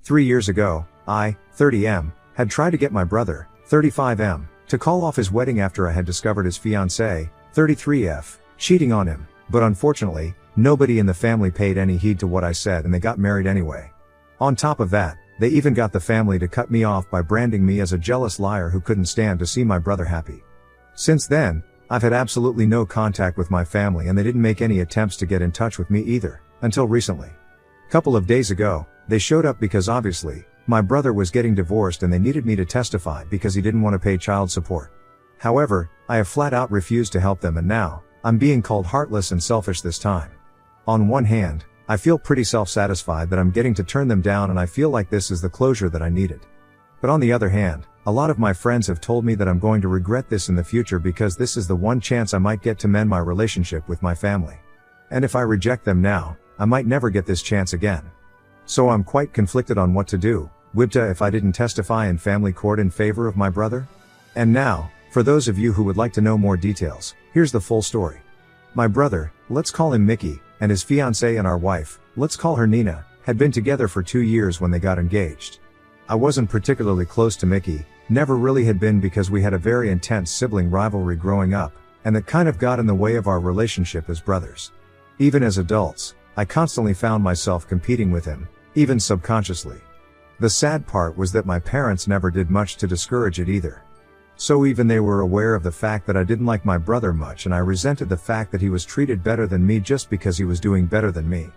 3 years ago, I, 30M, had tried to get my brother, 35M, to call off his wedding after I had discovered his fiancée, 33F, cheating on him, but unfortunately, nobody in the family paid any heed to what I said and they got married anyway. On top of that, they even got the family to cut me off by branding me as a jealous liar who couldn't stand to see my brother happy. Since then, I've had absolutely no contact with my family and they didn't make any attempts to get in touch with me either, until recently. Couple of days ago, they showed up because obviously, my brother was getting divorced and they needed me to testify because he didn't want to pay child support. However, I have flat out refused to help them and now, I'm being called heartless and selfish this time. On one hand, I feel pretty self-satisfied that I'm getting to turn them down and I feel like this is the closure that I needed. But on the other hand, a lot of my friends have told me that I'm going to regret this in the future because this is the one chance I might get to mend my relationship with my family. And if I reject them now, I might never get this chance again. So I'm quite conflicted on what to do, Wibta, if I didn't testify in family court in favor of my brother. And now, for those of you who would like to know more details, here's the full story. My brother, let's call him Mickey, and his fiancée and our wife, let's call her Nina, had been together for 2 years when they got engaged. I wasn't particularly close to Mickey, never really had been because we had a very intense sibling rivalry growing up, and that kind of got in the way of our relationship as brothers. Even as adults, I constantly found myself competing with him, even subconsciously. The sad part was that my parents never did much to discourage it either. So even they were aware of the fact that I didn't like my brother much and I resented the fact that he was treated better than me just because he was doing better than me.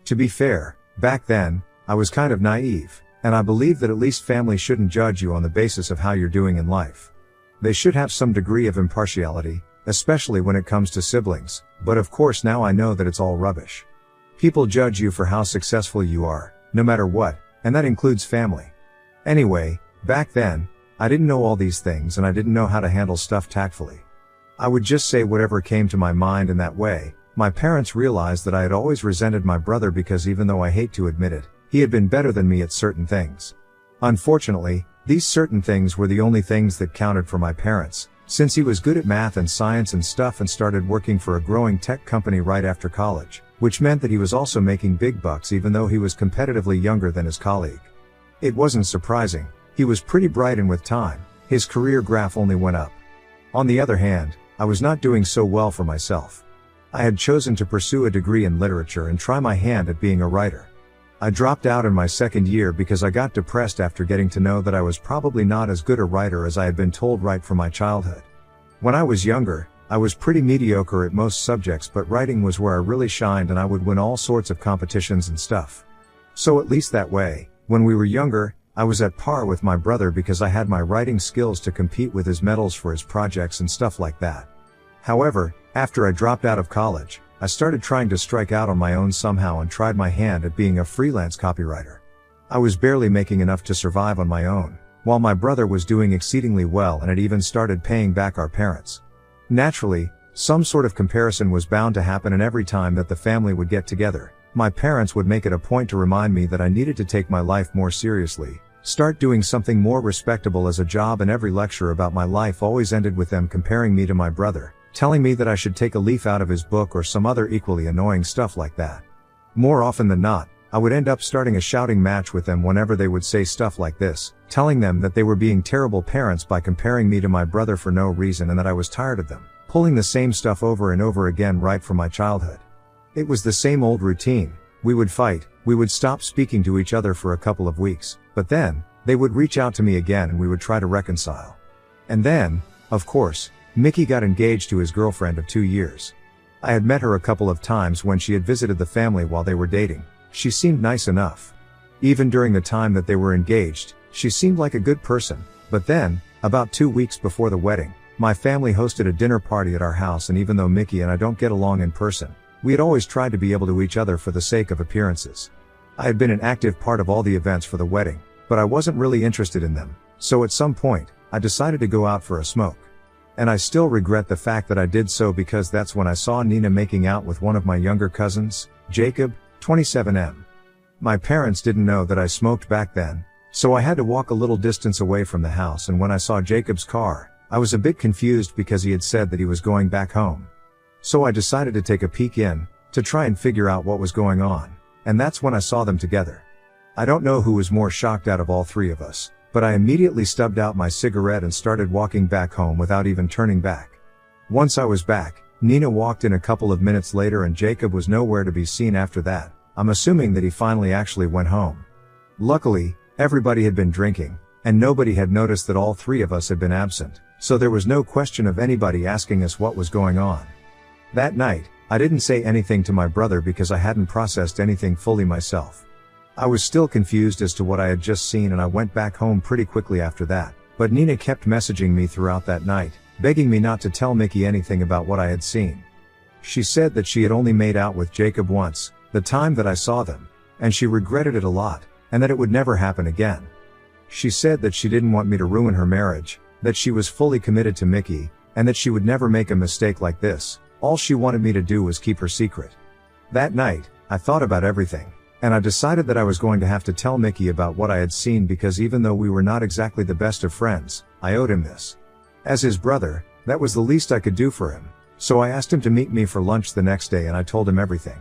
To be fair, back then, I was kind of naive, and I believed that at least family shouldn't judge you on the basis of how you're doing in life. They should have some degree of impartiality, especially when it comes to siblings, but of course now I know that it's all rubbish. People judge you for how successful you are, no matter what, and that includes family. Anyway, back then, I didn't know all these things and I didn't know how to handle stuff tactfully. I would just say whatever came to my mind in that way. My parents realized that I had always resented my brother because even though I hate to admit it, he had been better than me at certain things. Unfortunately, these certain things were the only things that counted for my parents, since he was good at math and science and stuff and started working for a growing tech company right after college, which meant that he was also making big bucks even though he was competitively younger than his colleague. It wasn't surprising. He was pretty bright and with time, his career graph only went up. On the other hand, I was not doing so well for myself. I had chosen to pursue a degree in literature and try my hand at being a writer. I dropped out in my second year because I got depressed after getting to know that I was probably not as good a writer as I had been told right from my childhood. When I was younger, I was pretty mediocre at most subjects, but writing was where I really shined and I would win all sorts of competitions and stuff. So at least that way, when we were younger, I was at par with my brother because I had my writing skills to compete with his medals for his projects and stuff like that. However, after I dropped out of college, I started trying to strike out on my own somehow and tried my hand at being a freelance copywriter. I was barely making enough to survive on my own, while my brother was doing exceedingly well and had even started paying back our parents. Naturally, some sort of comparison was bound to happen, and every time that the family would get together, my parents would make it a point to remind me that I needed to take my life more seriously, start doing something more respectable as a job, and every lecture about my life always ended with them comparing me to my brother, telling me that I should take a leaf out of his book or some other equally annoying stuff like that. More often than not, I would end up starting a shouting match with them whenever they would say stuff like this, telling them that they were being terrible parents by comparing me to my brother for no reason and that I was tired of them, pulling the same stuff over and over again right from my childhood. It was the same old routine. We would fight, we would stop speaking to each other for a couple of weeks, but then, they would reach out to me again and we would try to reconcile. And then, of course, Mickey got engaged to his girlfriend of 2 years. I had met her a couple of times when she had visited the family while they were dating. She seemed nice enough. Even during the time that they were engaged, she seemed like a good person, but then, about 2 weeks before the wedding, my family hosted a dinner party at our house, and even though Mickey and I don't get along in person, we had always tried to be able to each other for the sake of appearances. I had been an active part of all the events for the wedding, but I wasn't really interested in them, so at some point, I decided to go out for a smoke. And I still regret the fact that I did so because that's when I saw Nina making out with one of my younger cousins, Jacob, 27M. My parents didn't know that I smoked back then, so I had to walk a little distance away from the house, and when I saw Jacob's car, I was a bit confused because he had said that he was going back home. So I decided to take a peek in, to try and figure out what was going on, and that's when I saw them together. I don't know who was more shocked out of all three of us, but I immediately stubbed out my cigarette and started walking back home without even turning back. Once I was back, Nina walked in a couple of minutes later and Jacob was nowhere to be seen after that. I'm assuming that he finally actually went home. Luckily, everybody had been drinking, and nobody had noticed that all three of us had been absent, so there was no question of anybody asking us what was going on. That night, I didn't say anything to my brother because I hadn't processed anything fully myself. I was still confused as to what I had just seen and I went back home pretty quickly after that, but Nina kept messaging me throughout that night, begging me not to tell Mickey anything about what I had seen. She said that she had only made out with Jacob once, the time that I saw them, and she regretted it a lot, and that it would never happen again. She said that she didn't want me to ruin her marriage, that she was fully committed to Mickey, and that she would never make a mistake like this. All she wanted me to do was keep her secret. That night, I thought about everything, and I decided that I was going to have to tell Mickey about what I had seen because even though we were not exactly the best of friends, I owed him this. As his brother, that was the least I could do for him, so I asked him to meet me for lunch the next day and I told him everything.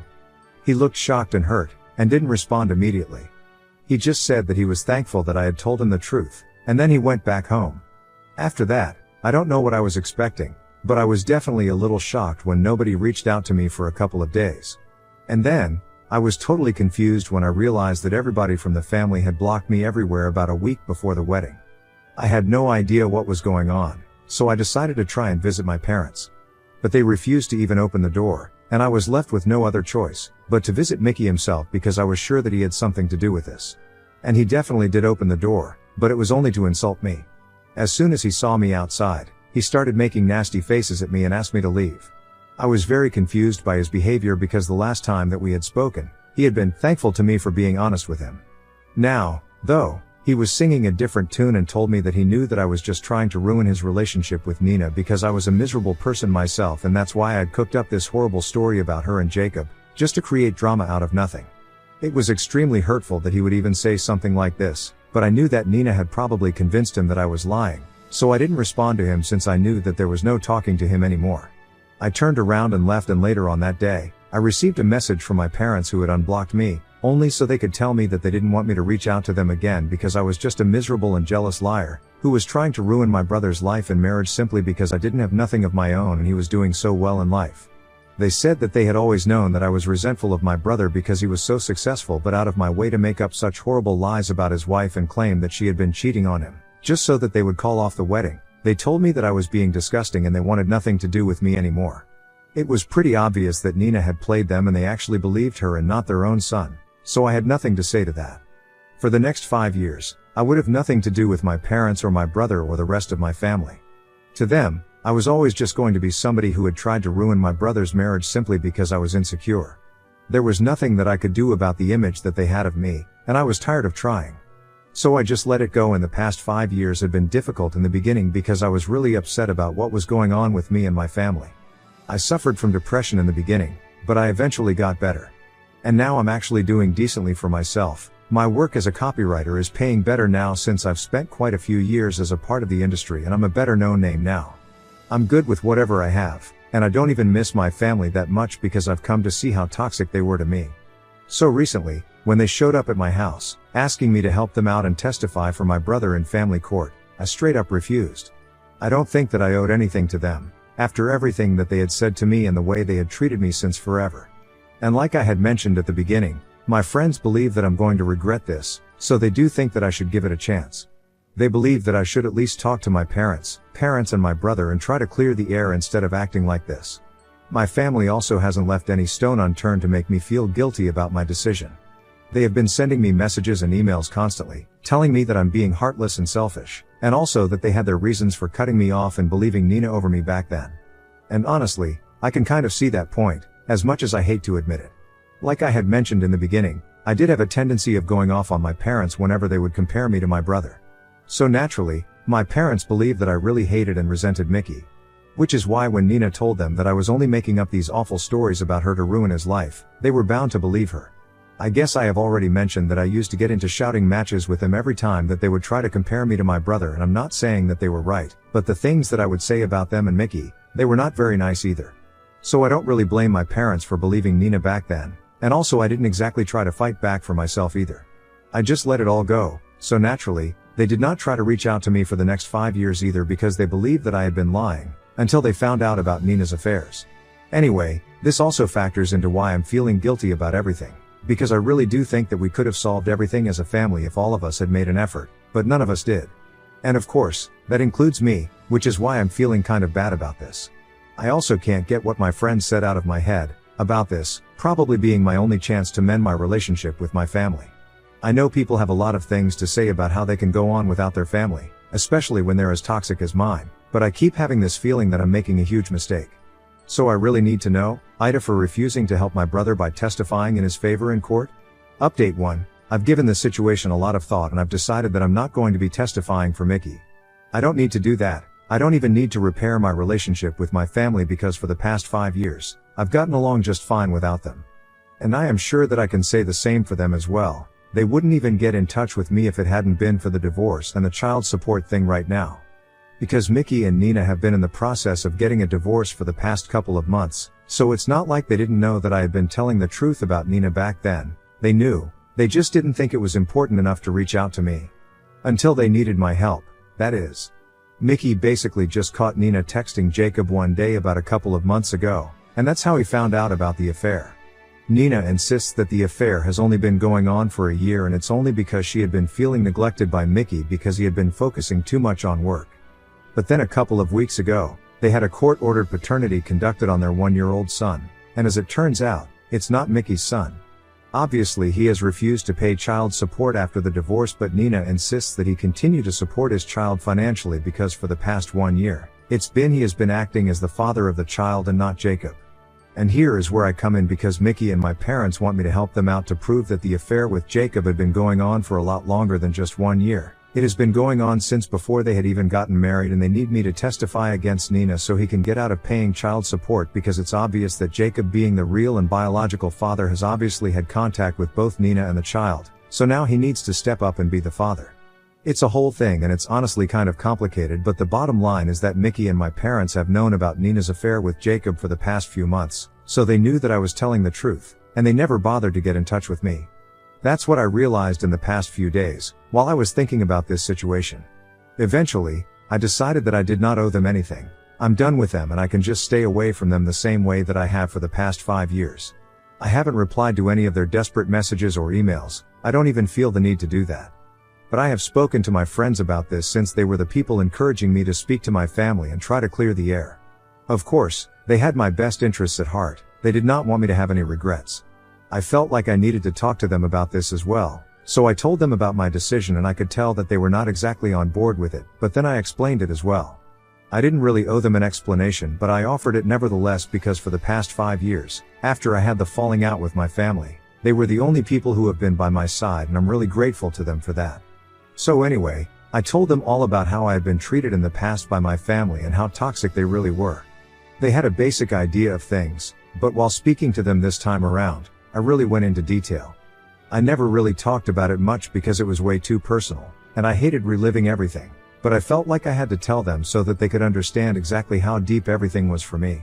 He looked shocked and hurt, and didn't respond immediately. He just said that he was thankful that I had told him the truth, and then he went back home. After that, I don't know what I was expecting, but I was definitely a little shocked when nobody reached out to me for a couple of days. And then, I was totally confused when I realized that everybody from the family had blocked me everywhere about a week before the wedding. I had no idea what was going on, so I decided to try and visit my parents. But they refused to even open the door, and I was left with no other choice but to visit Mickey himself because I was sure that he had something to do with this. And he definitely did open the door, but it was only to insult me. As soon as he saw me outside, he started making nasty faces at me and asked me to leave. I was very confused by his behavior because the last time that we had spoken, he had been thankful to me for being honest with him. Now, though, he was singing a different tune and told me that he knew that I was just trying to ruin his relationship with Nina because I was a miserable person myself and that's why I'd cooked up this horrible story about her and Jacob, just to create drama out of nothing. It was extremely hurtful that he would even say something like this, but I knew that Nina had probably convinced him that I was lying, so I didn't respond to him since I knew that there was no talking to him anymore. I turned around and left and later on that day, I received a message from my parents who had unblocked me, only so they could tell me that they didn't want me to reach out to them again because I was just a miserable and jealous liar, who was trying to ruin my brother's life and marriage simply because I didn't have nothing of my own and he was doing so well in life. They said that they had always known that I was resentful of my brother because he was so successful but out of my way to make up such horrible lies about his wife and claim that she had been cheating on him, just so that they would call off the wedding. They told me that I was being disgusting and they wanted nothing to do with me anymore. It was pretty obvious that Nina had played them and they actually believed her and not their own son, so I had nothing to say to that. For the next 5 years, I would have nothing to do with my parents or my brother or the rest of my family. To them, I was always just going to be somebody who had tried to ruin my brother's marriage simply because I was insecure. There was nothing that I could do about the image that they had of me, and I was tired of trying. So I just let it go and the past 5 years had been difficult in the beginning because I was really upset about what was going on with me and my family. I suffered from depression in the beginning, but I eventually got better. And now I'm actually doing decently for myself. My work as a copywriter is paying better now since I've spent quite a few years as a part of the industry and I'm a better known name now. I'm good with whatever I have, and I don't even miss my family that much because I've come to see how toxic they were to me. So recently, when they showed up at my house, asking me to help them out and testify for my brother in family court, I straight up refused. I don't think that I owed anything to them, after everything that they had said to me and the way they had treated me since forever. And like I had mentioned at the beginning, my friends believe that I'm going to regret this, so they do think that I should give it a chance. They believe that I should at least talk to my parents and my brother and try to clear the air instead of acting like this. My family also hasn't left any stone unturned to make me feel guilty about my decision. They have been sending me messages and emails constantly, telling me that I'm being heartless and selfish, and also that they had their reasons for cutting me off and believing Nina over me back then. And honestly, I can kind of see that point, as much as I hate to admit it. Like I had mentioned in the beginning, I did have a tendency of going off on my parents whenever they would compare me to my brother. So naturally, my parents believed that I really hated and resented Mickey. Which is why when Nina told them that I was only making up these awful stories about her to ruin his life, they were bound to believe her. I guess I have already mentioned that I used to get into shouting matches with them every time that they would try to compare me to my brother, and I'm not saying that they were right, but the things that I would say about them and Mickey, they were not very nice either. So I don't really blame my parents for believing Nina back then, and also I didn't exactly try to fight back for myself either. I just let it all go, so naturally, they did not try to reach out to me for the next 5 years either because they believed that I had been lying, until they found out about Nina's affairs. Anyway, this also factors into why I'm feeling guilty about everything, because I really do think that we could have solved everything as a family if all of us had made an effort, but none of us did. And of course, that includes me, which is why I'm feeling kind of bad about this. I also can't get what my friend said out of my head, about this, probably being my only chance to mend my relationship with my family. I know people have a lot of things to say about how they can go on without their family, especially when they're as toxic as mine, but I keep having this feeling that I'm making a huge mistake. So I really need to know, Ida for refusing to help my brother by testifying in his favor in court? Update 1. I've given this situation a lot of thought and I've decided that I'm not going to be testifying for Mickey. I don't need to do that. I don't even need to repair my relationship with my family because for the past 5 years, I've gotten along just fine without them. And I am sure that I can say the same for them as well. They wouldn't even get in touch with me if it hadn't been for the divorce and the child support thing right now. Because Mickey and Nina have been in the process of getting a divorce for the past couple of months, so it's not like they didn't know that I had been telling the truth about Nina back then. They knew, they just didn't think it was important enough to reach out to me. Until they needed my help, that is. Mickey basically just caught Nina texting Jacob one day about a couple of months ago, and that's how he found out about the affair. Nina insists that the affair has only been going on for a year and it's only because she had been feeling neglected by Mickey because he had been focusing too much on work. But then a couple of weeks ago, they had a court-ordered paternity conducted on their 1-year-old son, and as it turns out, it's not Mickey's son. Obviously he has refused to pay child support after the divorce, but Nina insists that he continue to support his child financially because for the past 1 year, he has been acting as the father of the child and not Jacob. And here is where I come in because Mickey and my parents want me to help them out to prove that the affair with Jacob had been going on for a lot longer than just 1 year. It has been going on since before they had even gotten married, and they need me to testify against Nina so he can get out of paying child support because it's obvious that Jacob, being the real and biological father, has obviously had contact with both Nina and the child, so now he needs to step up and be the father. It's a whole thing and it's honestly kind of complicated, but the bottom line is that Mickey and my parents have known about Nina's affair with Jacob for the past few months, so they knew that I was telling the truth, and they never bothered to get in touch with me. That's what I realized in the past few days, while I was thinking about this situation. Eventually, I decided that I did not owe them anything. I'm done with them and I can just stay away from them the same way that I have for the past 5 years. I haven't replied to any of their desperate messages or emails. I don't even feel the need to do that. But I have spoken to my friends about this since they were the people encouraging me to speak to my family and try to clear the air. Of course, they had my best interests at heart. They did not want me to have any regrets. I felt like I needed to talk to them about this as well, so I told them about my decision, and I could tell that they were not exactly on board with it, but then I explained it as well. I didn't really owe them an explanation, but I offered it nevertheless because for the past 5 years, after I had the falling out with my family, they were the only people who have been by my side, and I'm really grateful to them for that. So anyway, I told them all about how I had been treated in the past by my family and how toxic they really were. They had a basic idea of things, but while speaking to them this time around, I really went into detail. I never really talked about it much because it was way too personal, and I hated reliving everything, but I felt like I had to tell them so that they could understand exactly how deep everything was for me.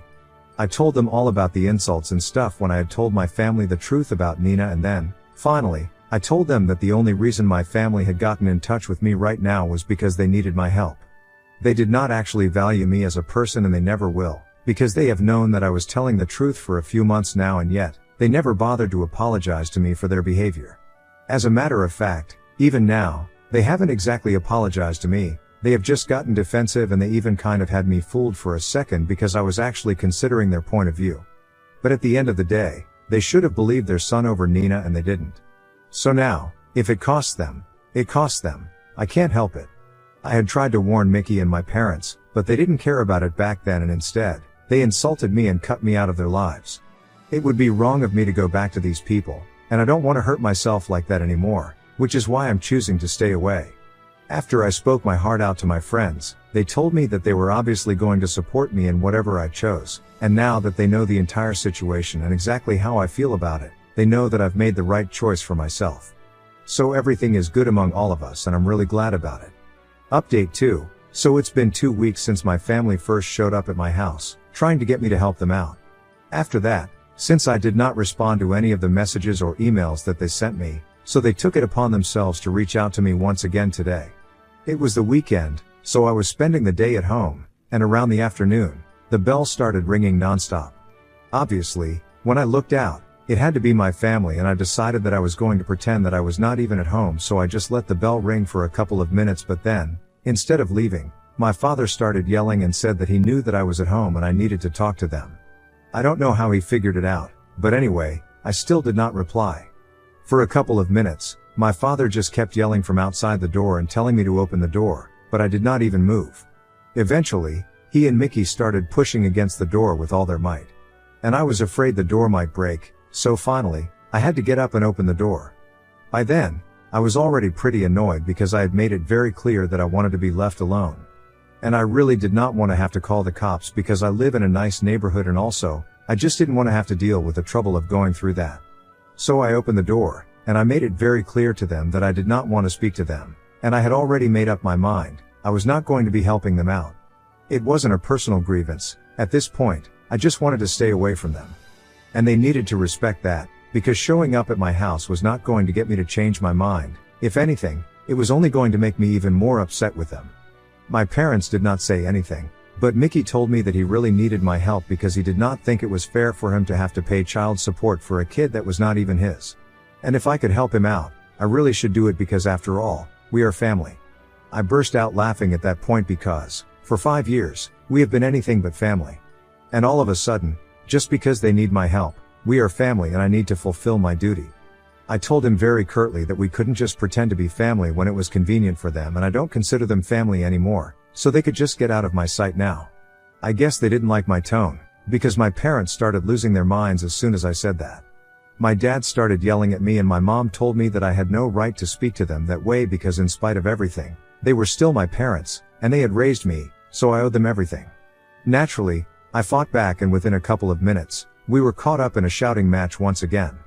I told them all about the insults and stuff when I had told my family the truth about Nina, and then, finally, I told them that the only reason my family had gotten in touch with me right now was because they needed my help. They did not actually value me as a person, and they never will, because they have known that I was telling the truth for a few months now, and yet, they never bothered to apologize to me for their behavior. As a matter of fact, even now, they haven't exactly apologized to me. They have just gotten defensive, and they even kind of had me fooled for a second because I was actually considering their point of view. But at the end of the day, they should have believed their son over Nina, and they didn't. So now, if it costs them, it costs them. I can't help it. I had tried to warn Mickey and my parents, but they didn't care about it back then, and instead, they insulted me and cut me out of their lives. It would be wrong of me to go back to these people, and I don't want to hurt myself like that anymore, which is why I'm choosing to stay away. After I spoke my heart out to my friends, they told me that they were obviously going to support me in whatever I chose, and now that they know the entire situation and exactly how I feel about it, they know that I've made the right choice for myself. So everything is good among all of us, and I'm really glad about it. Update 2. So it's been 2 weeks since my family first showed up at my house, trying to get me to help them out. After that, since I did not respond to any of the messages or emails that they sent me, so they took it upon themselves to reach out to me once again today. It was the weekend, so I was spending the day at home, and around the afternoon, the bell started ringing nonstop. Obviously, when I looked out, it had to be my family, and I decided that I was going to pretend that I was not even at home, so I just let the bell ring for a couple of minutes. But then, instead of leaving, my father started yelling and said that he knew that I was at home and I needed to talk to them. I don't know how he figured it out, but anyway, I still did not reply. For a couple of minutes, my father just kept yelling from outside the door and telling me to open the door, but I did not even move. Eventually, he and Mickey started pushing against the door with all their might. And I was afraid the door might break, so finally, I had to get up and open the door. By then, I was already pretty annoyed because I had made it very clear that I wanted to be left alone. And I really did not want to have to call the cops because I live in a nice neighborhood, and also, I just didn't want to have to deal with the trouble of going through that. So I opened the door, and I made it very clear to them that I did not want to speak to them, and I had already made up my mind, I was not going to be helping them out. It wasn't a personal grievance. At this point, I just wanted to stay away from them. And they needed to respect that, because showing up at my house was not going to get me to change my mind. If anything, it was only going to make me even more upset with them. My parents did not say anything, but Mickey told me that he really needed my help because he did not think it was fair for him to have to pay child support for a kid that was not even his. And if I could help him out, I really should do it because after all, we are family. I burst out laughing at that point because, for 5 years, we have been anything but family. And all of a sudden, just because they need my help, we are family and I need to fulfill my duty. I told him very curtly that we couldn't just pretend to be family when it was convenient for them, and I don't consider them family anymore, so they could just get out of my sight now. I guess they didn't like my tone, because my parents started losing their minds as soon as I said that. My dad started yelling at me and my mom told me that I had no right to speak to them that way because in spite of everything, they were still my parents, and they had raised me, so I owed them everything. Naturally, I fought back, and within a couple of minutes, we were caught up in a shouting match once again.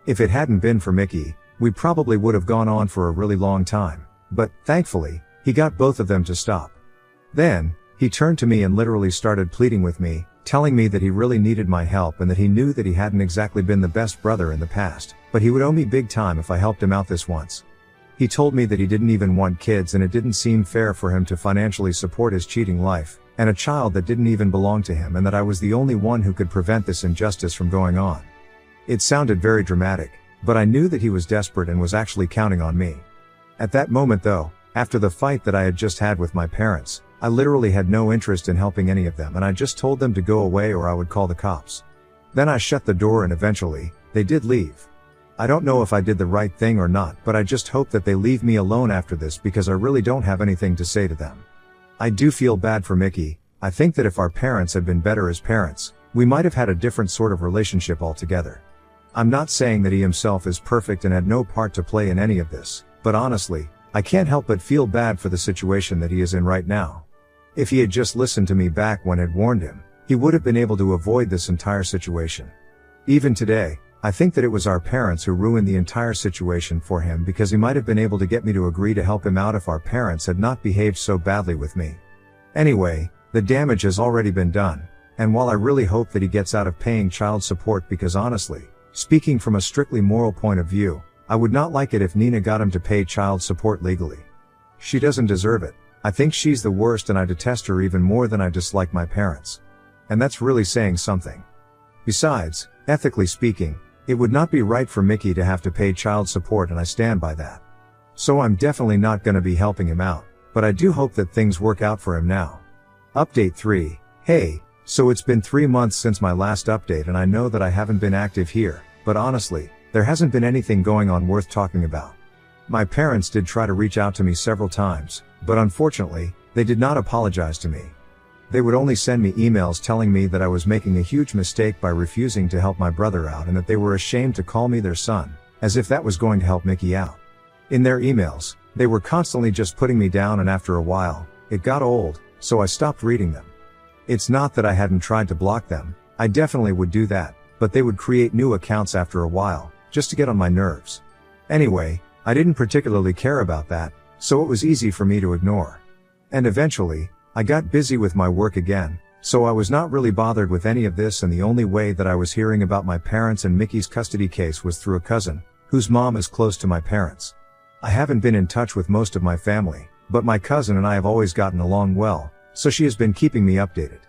If it hadn't been for Mickey, we probably would have gone on for a really long time, but, thankfully, he got both of them to stop. Then, he turned to me and literally started pleading with me, telling me that he really needed my help and that he knew that he hadn't exactly been the best brother in the past, but he would owe me big time if I helped him out this once. He told me that he didn't even want kids and it didn't seem fair for him to financially support his cheating life, and a child that didn't even belong to him, and that I was the only one who could prevent this injustice from going on. It sounded very dramatic, but I knew that he was desperate and was actually counting on me. At that moment though, after the fight that I had just had with my parents, I literally had no interest in helping any of them, and I just told them to go away or I would call the cops. Then I shut the door and eventually, they did leave. I don't know if I did the right thing or not, but I just hope that they leave me alone after this because I really don't have anything to say to them. I do feel bad for Mickey. I think that if our parents had been better as parents, we might have had a different sort of relationship altogether. I'm not saying that he himself is perfect and had no part to play in any of this, but honestly, I can't help but feel bad for the situation that he is in right now. If he had just listened to me back when I'd warned him, he would have been able to avoid this entire situation. Even today, I think that it was our parents who ruined the entire situation for him because he might have been able to get me to agree to help him out if our parents had not behaved so badly with me. Anyway, the damage has already been done, and while I really hope that he gets out of paying child support because honestly, speaking from a strictly moral point of view, I would not like it if Nina got him to pay child support legally. She doesn't deserve it. I think she's the worst and I detest her even more than I dislike my parents. And that's really saying something. Besides, ethically speaking, it would not be right for Mickey to have to pay child support, and I stand by that. So I'm definitely not gonna be helping him out, but I do hope that things work out for him now. Update 3. Hey, so it's been 3 months since my last update and I know that I haven't been active here, but honestly, there hasn't been anything going on worth talking about. My parents did try to reach out to me several times, but unfortunately, they did not apologize to me. They would only send me emails telling me that I was making a huge mistake by refusing to help my brother out and that they were ashamed to call me their son, as if that was going to help Mickey out. In their emails, they were constantly just putting me down, and after a while, it got old, so I stopped reading them. It's not that I hadn't tried to block them, I definitely would do that, but they would create new accounts after a while, just to get on my nerves. Anyway, I didn't particularly care about that, so it was easy for me to ignore. And eventually, I got busy with my work again, so I was not really bothered with any of this, and the only way that I was hearing about my parents and Mickey's custody case was through a cousin, whose mom is close to my parents. I haven't been in touch with most of my family, but my cousin and I have always gotten along well, so she has been keeping me updated.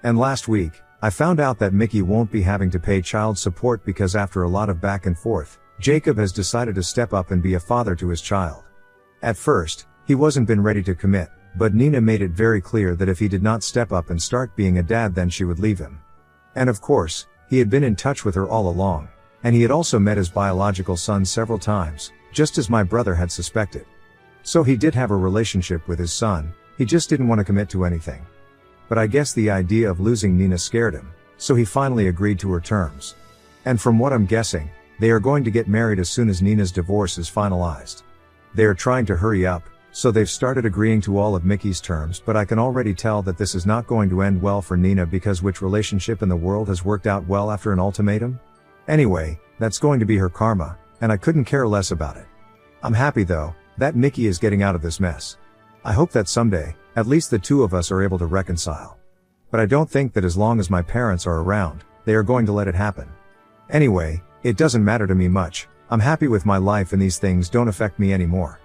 And last week, I found out that Mickey won't be having to pay child support because after a lot of back and forth, Jacob has decided to step up and be a father to his child. At first, he wasn't been ready to commit, but Nina made it very clear that if he did not step up and start being a dad, then she would leave him. And of course, he had been in touch with her all along, and he had also met his biological son several times, just as my brother had suspected. So he did have a relationship with his son, he just didn't want to commit to anything. But I guess the idea of losing Nina scared him, so he finally agreed to her terms. And from what I'm guessing, they are going to get married as soon as Nina's divorce is finalized. They are trying to hurry up, so they've started agreeing to all of Mickey's terms, but I can already tell that this is not going to end well for Nina, because which relationship in the world has worked out well after an ultimatum? Anyway, that's going to be her karma, and I couldn't care less about it. I'm happy though, that Mickey is getting out of this mess. I hope that someday, at least the two of us are able to reconcile. But I don't think that as long as my parents are around, they are going to let it happen. Anyway, it doesn't matter to me much, I'm happy with my life and these things don't affect me anymore.